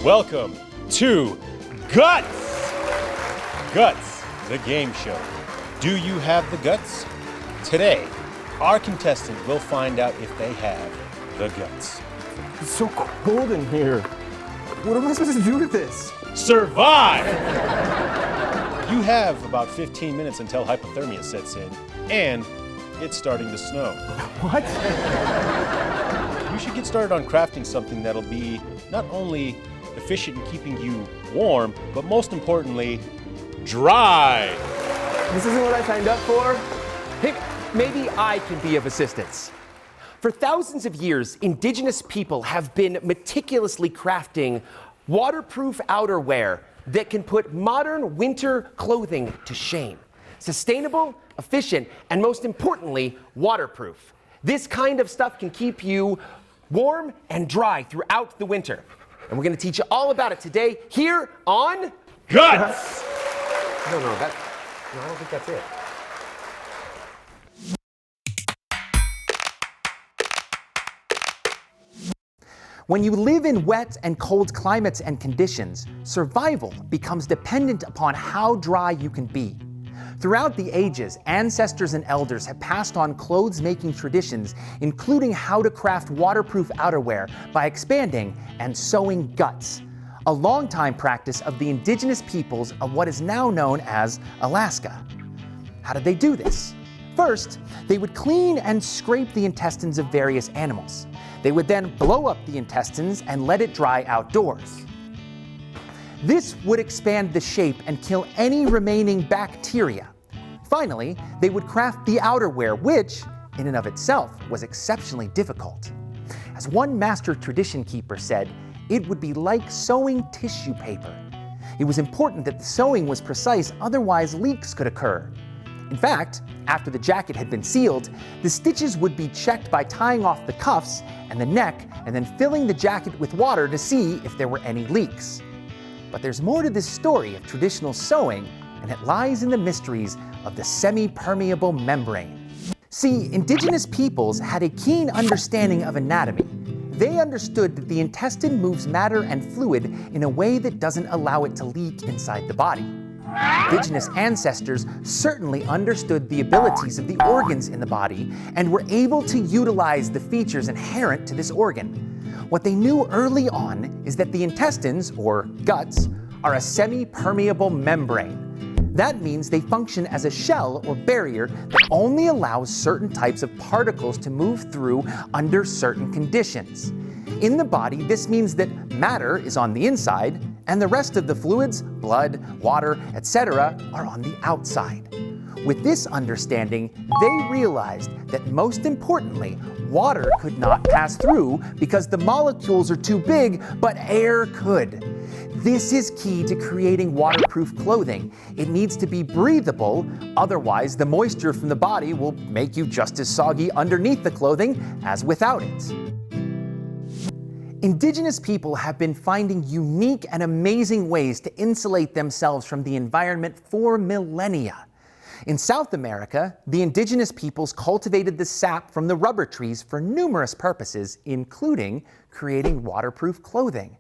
Welcome to Guts! Guts, the game show. Do you have the guts? Today, our contestant will find out if they have the guts. It's so cold in here. What am I supposed to do with this? Survive! You have about 15 minutes until hypothermia sets in, and it's starting to snow. What? You should get started on crafting something that'll be not only efficient in keeping you warm, but most importantly, dry. This isn't what I signed up for. Hey, maybe I can be of assistance. For thousands of years, indigenous people have been meticulously crafting waterproof outerwear that can put modern winter clothing to shame. Sustainable, efficient, and most importantly, waterproof. This kind of stuff can keep you warm and dry throughout the winter. And we're going to teach you all about it today here on Guts! No, I don't think that's it. When you live in wet and cold climates and conditions, survival becomes dependent upon how dry you can be. Throughout the ages, ancestors and elders have passed on clothes-making traditions, including how to craft waterproof outerwear by expanding and sewing guts, a long-time practice of the indigenous peoples of what is now known as Alaska. How did they do this? First, they would clean and scrape the intestines of various animals. They would then blow up the intestines and let it dry outdoors. This would expand the shape and kill any remaining bacteria. Finally, they would craft the outerwear, which, in and of itself, was exceptionally difficult. As one master tradition keeper said, it would be like sewing tissue paper. It was important that the sewing was precise, otherwise leaks could occur. In fact, after the jacket had been sealed, the stitches would be checked by tying off the cuffs and the neck and then filling the jacket with water to see if there were any leaks. But there's more to this story of traditional sewing, and it lies in the mysteries of the semi-permeable membrane. See, indigenous peoples had a keen understanding of anatomy. They understood that the intestine moves matter and fluid in a way that doesn't allow it to leak inside the body. Indigenous ancestors certainly understood the abilities of the organs in the body and were able to utilize the features inherent to this organ. What they knew early on is that the intestines, or guts, are a semi-permeable membrane. That means they function as a shell or barrier that only allows certain types of particles to move through under certain conditions. In the body, this means that matter is on the inside, and the rest of the fluids, blood, water, etc., are on the outside. With this understanding, they realized that most importantly, water could not pass through because the molecules are too big, but air could. This is key to creating waterproof clothing. It needs to be breathable, otherwise the moisture from the body will make you just as soggy underneath the clothing as without it. Indigenous people have been finding unique and amazing ways to insulate themselves from the environment for millennia. In South America, the indigenous peoples cultivated the sap from the rubber trees for numerous purposes, including creating waterproof clothing.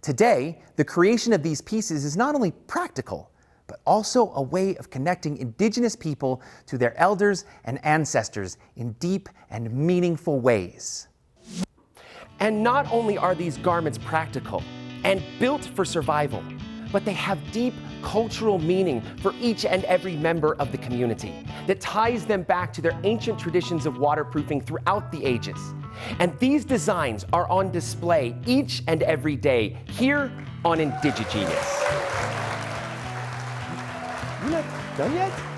Today, the creation of these pieces is not only practical, but also a way of connecting indigenous people to their elders and ancestors in deep and meaningful ways. And not only are these garments practical and built for survival, but they have deep cultural meaning for each and every member of the community that ties them back to their ancient traditions of waterproofing throughout the ages. And these designs are on display each and every day here on Indigigenius. You're not done yet?